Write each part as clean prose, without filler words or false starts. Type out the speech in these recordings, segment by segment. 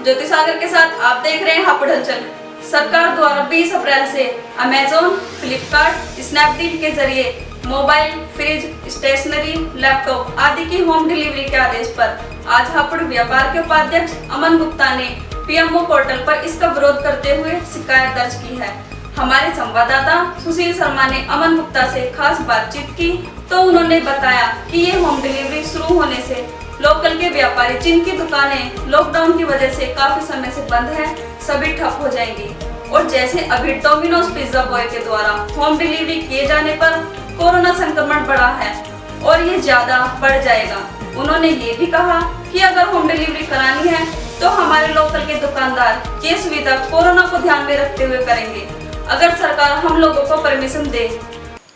ज्योति सागर के साथ आप देख रहे हैं हापुड़ हलचल। सरकार द्वारा 20 अप्रैल से अमेजोन, फ्लिपकार्ट, स्नैपडील के जरिए मोबाइल, फ्रिज, स्टेशनरी, लैपटॉप आदि की होम डिलीवरी के आदेश पर आज हापुड़ व्यापार के उपाध्यक्ष अमन गुप्ता ने पीएमओ पोर्टल पर इसका विरोध करते हुए शिकायत दर्ज की है। हमारे संवाददाता सुशील शर्मा ने अमन गुप्ता से खास बातचीत की तो उन्होंने बताया कि ये होम डिलीवरी शुरू होने से लोकल के व्यापारी जिनकी दुकानें लॉकडाउन की वजह से काफी समय से बंद है, सभी ठप हो जाएंगी। और जैसे अभी डोमिनोज पिज्जा बॉय के द्वारा होम डिलीवरी किए जाने पर कोरोना संक्रमण बढ़ा है और ये ज्यादा बढ़ जाएगा। उन्होंने ये भी कहा कि अगर होम डिलीवरी करानी है तो हमारे लोकल के दुकानदार ये सुविधा कोरोना को ध्यान में रखते हुए करेंगे, अगर सरकार हम लोगों को परमिशन दे।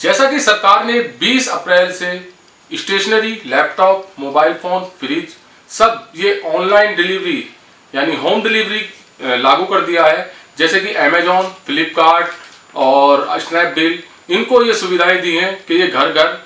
जैसा कि सरकार ने 20 अप्रैल से stationery, laptop, mobile phone, fridge सब ये ऑनलाइन डिलीवरी यानी होम डिलीवरी लागू कर दिया है। जैसे कि अमेजोन, फ्लिपकार्ट और स्नैपडील, इनको ये सुविधाएं दी हैं कि ये घर घर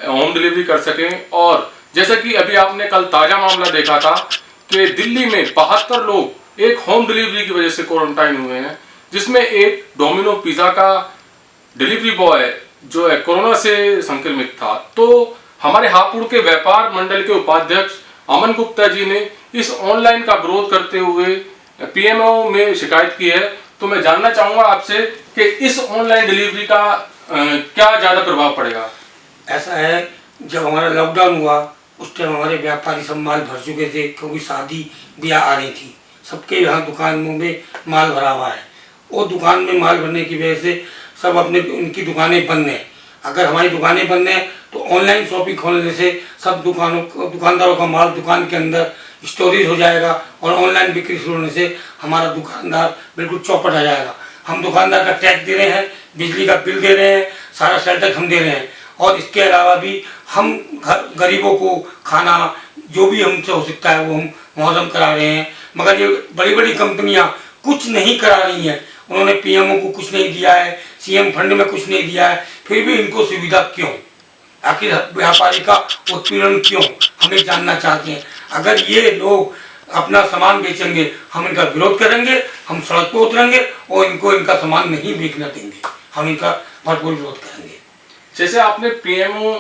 होम डिलीवरी कर सकें। और जैसे कि अभी आपने कल ताज़ा मामला देखा था कि दिल्ली में 72 लोग एक होम डिलीवरी की वजह से क्वारंटाइन हुए हैं, जिसमें एक डोमिनो पिज़्ज़ा का डिलीवरी बॉय जो है कोरोना से संक्रमित था। तो हमारे हापुड़ के व्यापार मंडल के उपाध्यक्ष अमन गुप्ता जी ने इस ऑनलाइन का विरोध करते हुए पीएमओ में शिकायत की है। तो मैं जानना चाहूंगा आपसे कि इस ऑनलाइन डिलीवरी का क्या ज्यादा प्रभाव पड़ेगा। ऐसा है, जब हमारा लॉकडाउन हुआ उस टाइम हमारे व्यापारी सब माल भर चुके थे, क्योंकि शादी ब्याह आ रही थी, सबके यहाँ दुकानों में माल भरा हुआ है। और दुकान में माल भरने की वजह से सब अपने उनकी दुकानें बंद हैं। अगर हमारी दुकानें बंद हैं तो ऑनलाइन शॉपिंग खोलने से सब दुकानदारों का माल दुकान के अंदर स्टोरेज हो जाएगा और ऑनलाइन बिक्री शुरू होने से हमारा दुकानदार बिल्कुल चौपट आ जाएगा। हम दुकानदार का टैक्स दे रहे हैं, बिजली का बिल दे रहे हैं, सारा सेटअप हम दे रहे हैं। और इसके अलावा भी हम गरीबों को खाना जो भी हमसे हो सकता है वो हम मुहर्रम करा रहे हैं। मगर ये बड़ी बड़ी कंपनियाँ कुछ नहीं करा रही हैं। उन्होंने पीएमओ को कुछ नहीं दिया है, सीएम फंड में कुछ नहीं दिया है, फिर भी इनको सुविधा क्यों? आखिर व्यापारी का उत्पीड़न क्यों, हमें जानना चाहते हैं। अगर ये लोग अपना सामान बेचेंगे हम इनका विरोध करेंगे, हम सड़क पर उतरेंगे और इनको इनका सामान नहीं बेचना देंगे, हम इनका भरपूर विरोध करेंगे। जैसे आपने पीएमओ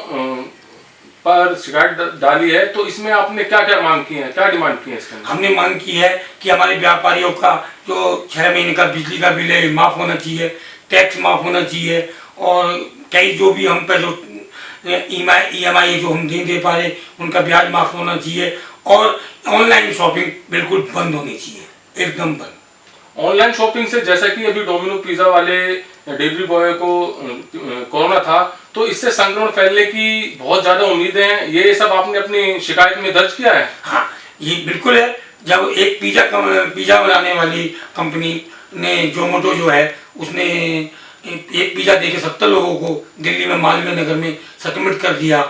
पर शिकायत डाली है तो इसमें आपने क्या क्या मांग की है, क्या डिमांड की है इसके अंदर? हमने मांग की है कि हमारे व्यापारियों का जो 6 महीने का बिजली का बिल है माफ़ होना चाहिए, टैक्स माफ़ होना चाहिए, और कई जो भी हम पे जो EMI जो हम नहीं दे पा रहे उनका ब्याज माफ़ होना चाहिए, और ऑनलाइन शॉपिंग बिल्कुल बंद होनी चाहिए, एकदम बंद। ऑनलाइन शॉपिंग से जैसा कि अभी डोमिनो पिज्जा वाले डिलीवरी बॉय को कोरोना था तो इससे संक्रमण फैलने की बहुत ज्यादा उम्मीदें हैं, ये सब आपने अपनी शिकायत में दर्ज किया है? हाँ, ये बिल्कुल है। जब एक पिज़्ज़ा बनाने वाली कंपनी ने जोमेटो जो है उसने एक पिज़्ज़ा देके 70 लोगों को दिल्ली में मालवीय नगर में संक्रमित कर दिया,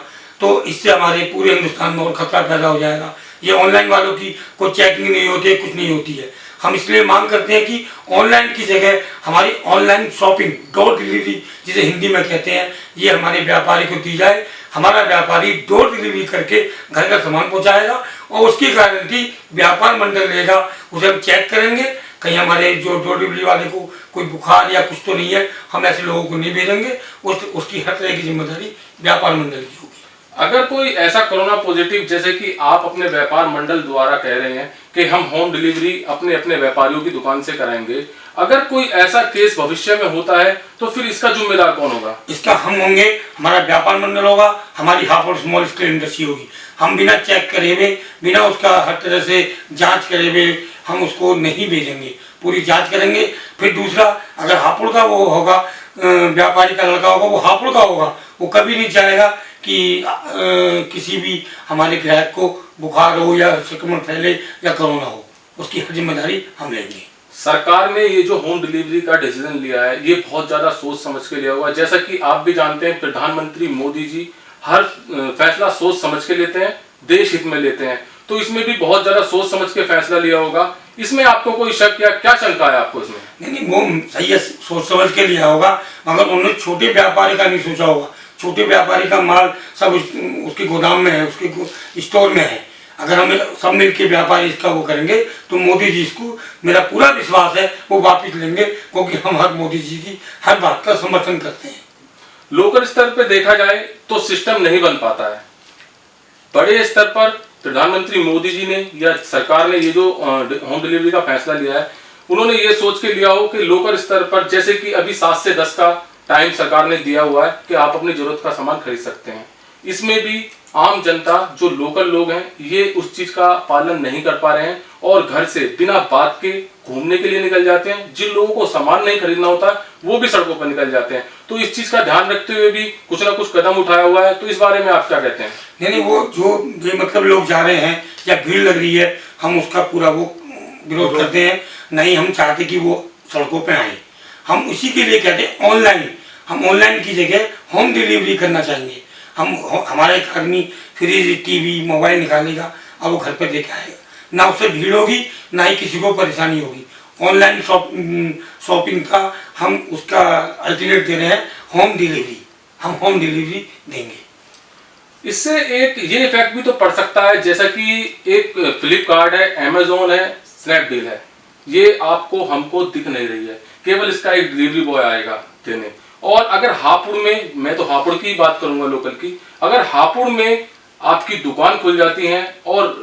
तो इससे हमारे पूरे हिंदुस्तान में और खतरा पैदा हो जाएगा। ये ऑनलाइन वालों की कोई चेकिंग नहीं होती है, कुछ नहीं होती है। हम इसलिए मांग करते हैं कि ऑनलाइन की जगह हमारी ऑनलाइन शॉपिंग, डोर डिलीवरी जिसे हिंदी में कहते हैं, ये हमारे व्यापारी को दी जाए। हमारा व्यापारी डोर डिलीवरी करके घर का सामान पहुंचाएगा और उसकी गारंटी व्यापार मंडल लेगा। उसे हम चेक करेंगे, कहीं हमारे जो डोर डिलीवरी वाले को कोई बुखार या कुछ तो नहीं है, हम ऐसे लोगों को नहीं भेजेंगे। उसकी हर तरह की जिम्मेदारी व्यापार मंडल की होगी। अगर कोई ऐसा कोरोना पॉजिटिव, जैसे कि आप अपने व्यापार मंडल द्वारा कह रहे हैं कि हम होम डिलीवरी अपने अपने व्यापारियों की दुकान से कराएंगे, अगर कोई ऐसा केस भविष्य में होता है तो फिर इसका जिम्मेदार कौन होगा? इसका हम होंगे, हमारा व्यापार मंडल होगा, हमारी हापुड़ स्मॉल स्केल इंडस्ट्री होगी। हम बिना चेक करे हुए, बिना उसका हर तरह से जांच करे हुए हम उसको नहीं भेजेंगे, पूरी जांच करेंगे। फिर दूसरा, अगर हापुड़ का वो होगा, व्यापारी का लड़का होगा, वो हापुड़ का होगा, वो कभी नहीं चाहेगा कि किसी भी हमारे ग्राहक को बुखार हो या संक्रमण फैले या कोरोना हो। उसकी हर जिम्मेदारी हम लेंगे। सरकार ने ये जो होम डिलीवरी का डिसीजन लिया है ये बहुत ज्यादा सोच समझ के लिया हुआ है। जैसा कि आप भी जानते हैं, प्रधानमंत्री मोदी जी हर फैसला सोच समझ के लेते हैं, देश हित में लेते हैं, तो इसमें भी बहुत ज्यादा सोच समझ के फैसला लिया होगा। इसमें आपको कोई शक या क्या शंका है आपको इसमें? नहीं, वो सही है, सोच समझ के लिया होगा, मगर उन्होंने छोटे व्यापारी का नहीं सोचा होगा। छोटे व्यापारी का माल सब उसके गोदाम में है, उसके स्टोर में है। अगर हम सब मिलके व्यापारी इसका वो करेंगे तो मोदी जी इसको, मेरा पूरा विश्वास है, वो वापिस लेंगे, क्योंकि हम हर मोदी जी की हर बात का समर्थन करते हैं। लोकल स्तर पर देखा जाए तो सिस्टम नहीं बन पाता है। बड़े स्तर पर प्रधानमंत्री मोदी जी ने या सरकार ने ये जो होम डिलीवरी का फैसला लिया है, उन्होंने ये सोच के लिया हो कि लोकल स्तर पर, जैसे कि अभी 7 से 10 का टाइम सरकार ने दिया हुआ है कि आप अपनी जरूरत का सामान खरीद सकते हैं, इसमें भी आम जनता जो लोकल लोग हैं ये उस चीज का पालन नहीं कर पा रहे हैं और घर से बिना बात के घूमने के लिए निकल जाते हैं। जिन लोगों को सामान नहीं खरीदना होता वो भी सड़कों पर निकल जाते हैं। तो इस चीज का ध्यान रखते हुए भी कुछ ना कुछ कदम उठाया हुआ है, तो इस बारे में आप क्या कहते हैं? नहीं, वो जो मतलब लोग जा रहे हैं या भीड़ लग रही है, हम उसका पूरा वो विरोध करते हैं। नहीं, हम चाहते कि वो सड़कों पे आए। हम उसी के लिए कहते हैं ऑनलाइन, हम ऑनलाइन की जगह होम डिलीवरी करना चाहेंगे। हमारा एक आदमी फ्रिज, टीवी, मोबाइल निकालेगा और वो घर पे देके आएगा, ना उससे भीड़ होगी ना ही किसी को परेशानी होगी। ऑनलाइन शॉपिंग का हम उसका अल्टरनेट दे रहे हैं होम डिलीवरी, हम होम डिलीवरी देंगे। इससे एक ये इफेक्ट भी तो पड़ सकता है, जैसा कि एक फ्लिपकार्ट है, अमेजोन है, स्नैपडील है, ये आपको हमको दिख नहीं रही है, केवल इसका एक डिलीवरी बॉय आएगा देने। और अगर हापुड़ में, मैं तो हापुड़ की बात करूंगा लोकल की, अगर हापुड़ में आपकी दुकान खुल जाती है और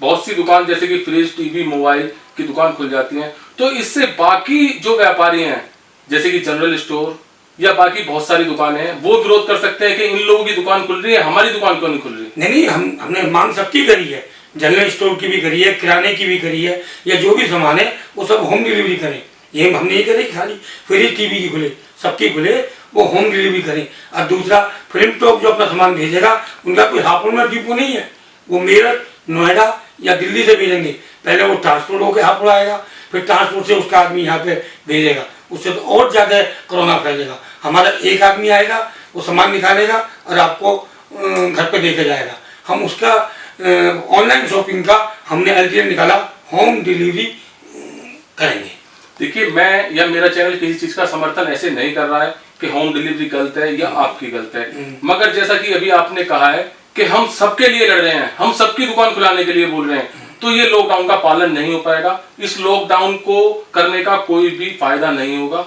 बहुत सी दुकान जैसे कि फ्रिज, टीवी, मोबाइल की दुकान खुल जाती है, तो इससे बाकी जो व्यापारी हैं जैसे कि जनरल स्टोर या बाकी बहुत सारी दुकानें हैं, वो विरोध कर सकते हैं कि इन लोगों की दुकान खुल रही है, हमारी दुकान क्यों नहीं खुल रही? नहीं, हमने मांग सबकी करी है, जनरल स्टोर की भी करी है, किराने की भी करी है, या जो भी सामान है वो सब होम डिलीवरी करें। ये हम नहीं करें खाली फ्रिज, टीवी की खुले, सबकी खुले, वो होम डिलीवरी करें। और दूसरा, फिल्म टॉप जो अपना सामान भेजेगा, उनका कोई हापुड़ में डिपो नहीं है, वो मेरठ, नोएडा या दिल्ली से भेजेंगे। पहले वो ट्रांसपोर्ट होकर हापुड़ आएगा, फिर ट्रांसपोर्ट से उसका आदमी यहाँ पे भेजेगा, उससे तो और ज़्यादा कोरोना फैलेगा। हमारा एक आदमी आएगा, वो सामान निकालेगा और आपको घर पे देके जाएगा। हम उसका ऑनलाइन शॉपिंग का हमने अल्टरनेट निकाला, होम डिलीवरी करेंगे। देखिए, मैं या मेरा चैनल किसी चीज का समर्थन ऐसे नहीं कर रहा है कि होम डिलीवरी गलत है या आपकी गलत है, मगर जैसा कि अभी आपने कहा है कि हम सबके लिए लड़ रहे हैं, हम सबकी दुकान खुलाने के लिए बोल रहे हैं, तो ये लॉकडाउन का पालन नहीं हो पाएगा। इस लॉकडाउन को करने का कोई भी फायदा नहीं होगा।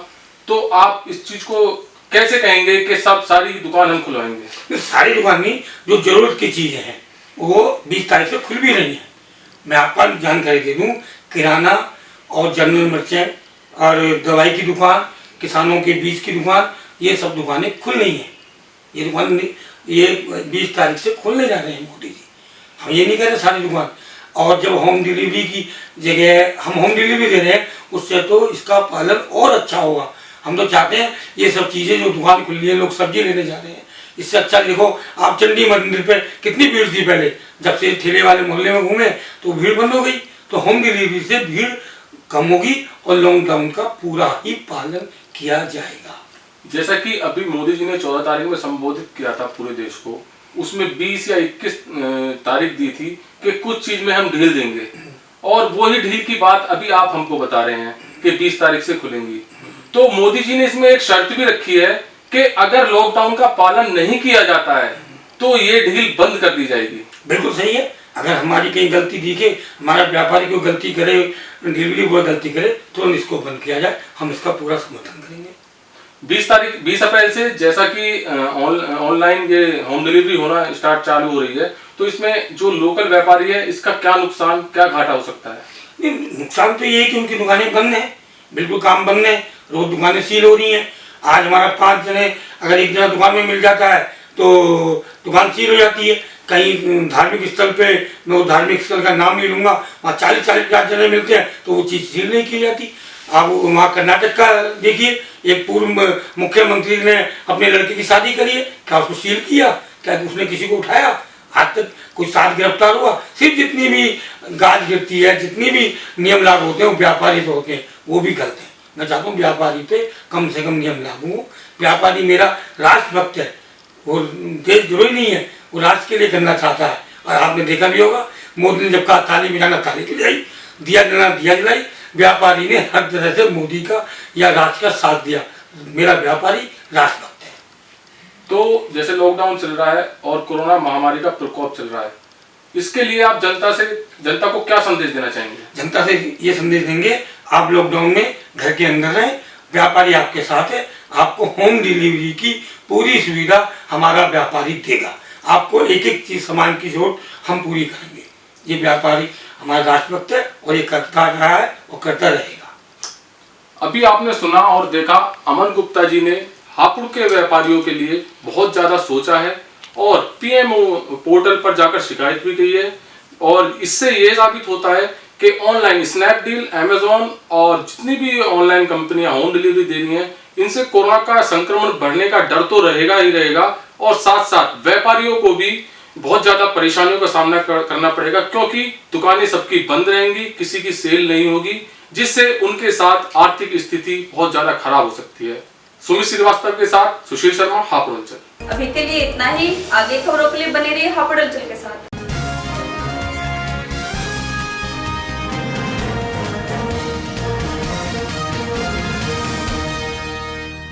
तो आप इस चीज को कैसे कहेंगे कि सब सारी दुकान हम खुलवाएंगे? सारी दुकान नहीं, जो जरूरत की चीजें हैं वो 20 तारीख से खुल भी रही है। मैं आपको जानकारी दे दूं, किराना और जनरल मर्चेंट और दवाई की दुकान, किसानों के बीज की दुकान, ये सब दुकानें खुल रही हैं। ये दुकान ये 20 तारीख से खोलने जा रहे हैं मोदी जी। हम ये नहीं कह रहे सारी दुकान। और जब होम डिलीवरी की जगह हम होम डिलीवरी दे रहे हैं, उससे तो इसका पालन और अच्छा होगा। हम तो चाहते हैं ये सब चीज़ें जो दुकान खुली है, लोग सब्जी लेने जा रहे हैं, इससे अच्छा देखो आप चंडी मंदिर पे कितनी भीड़ थी पहले, जब से ठेले वाले मोहल्ले में घूमे तो भीड़ बंद हो गई। तो होम डिलीवरी से भीड़ कम होगी और लॉकडाउन का पूरा ही पालन किया जाएगा। जैसा कि अभी मोदी जी ने 14 तारीख में संबोधित किया था पूरे देश को, उसमें 20 या 21 तारीख दी थी कि कुछ चीज में हम ढील देंगे, और वही ढील की बात अभी आप हमको बता रहे हैं कि 20 तारीख से खुलेंगी। तो मोदी जी ने इसमें एक शर्त भी रखी है कि अगर लॉकडाउन का पालन नहीं किया जाता है तो ये ढील बंद कर दी जाएगी। बिल्कुल सही है। अगर हमारी कहीं गलती दिखे, हमारा व्यापारी कोई गलती करे, डिलीवरी बॉय गलती करे, तो इसको बंद किया जाए, हम इसका पूरा समर्थन करेंगे। 20 अप्रैल से जैसा कि ऑनलाइन ये होम डिलीवरी होना चालू हो रही है, तो इसमें जो लोकल व्यापारी है इसका क्या नुकसान, क्या घाटा हो सकता है? नुकसान तो ये है कि उनकी दुकानें बंद हैं, बिल्कुल काम बंद है, रोज दुकानें सील हो रही हैं। आज हमारा 5 जने अगर एक जना दुकान में मिल जाता है तो दुकान सील हो जाती है। कहीं धार्मिक स्थल पे, मैं वो धार्मिक स्थल का नाम नहीं लूँगा, वहाँ 40-50 जने मिलते हैं तो वो चीज़ सील नहीं की जाती। आप वहाँ कर्नाटक का देखिए, एक पूर्व मुख्यमंत्री ने अपने लड़के की शादी करी है, क्या उसको सील किया? क्या उसने किसी को उठाया? आज तक कोई 7 गिरफ्तार हुआ? सिर्फ जितनी भी गाज गिरती है, जितनी भी नियम लागू होते हैं वो व्यापारी पे होते हैं, वो भी गलत है। मैं चाहता हूँ व्यापारी पे कम से कम नियम लागू हो। व्यापारी मेरा राष्ट्रभक्त है, वो देशद्रोही नहीं है, वो राष्ट्र के लिए करना चाहता है। और आपने देखा भी होगा, मोदी ने जब कहा ताली बजाना ताली बजाई, दिया जलाना दिया जलाई। व्यापारी ने हर तरह से मोदी का या राष्ट्र का साथ दिया। मेरा व्यापारी राष्ट्रभक्त है। तो जैसे लॉकडाउन चल रहा है और कोरोना महामारी का प्रकोप चल रहा है, इसके लिए आप जनता को क्या संदेश देना चाहेंगे? जनता से ये संदेश देंगे, आप लॉकडाउन में घर के अंदर रहें, व्यापारी आपके साथ है, आपको होम डिलीवरी की पूरी सुविधा हमारा व्यापारी देगा। आपको एक एक चीज सामान की जरूरत हम पूरी करेंगे। ये व्यापारी हमारा राष्ट्रभक्त है और ये करता रहा है और करता रहेगा। अभी आपने सुना और देखा, अमन गुप्ता जी ने हापुड़ के व्यापारियों के लिए बहुत ज्यादा सोचा है और पीएमओ पोर्टल पर जाकर शिकायत भी की है। और इससे ये साबित होता है कि ऑनलाइन स्नैपडील, अमेजोन और जितनी भी ऑनलाइन कंपनियां होम डिलीवरी दे रही हैं, इनसे कोरोना का संक्रमण बढ़ने का डर तो रहेगा ही रहेगा और साथ साथ व्यापारियों को भी बहुत ज्यादा परेशानियों का सामना करना पड़ेगा, क्योंकि दुकानें सबकी बंद रहेंगी, किसी की सेल नहीं होगी, जिससे उनके साथ आर्थिक स्थिति बहुत ज्यादा खराब हो सकती है। सुमित श्रीवास्तव के साथ सुशील शर्मा, हापुड़ अंचल। अभी के लिए इतना ही। आगे खबरों के लिए बने रहिए हापुड़ अंचल के साथ।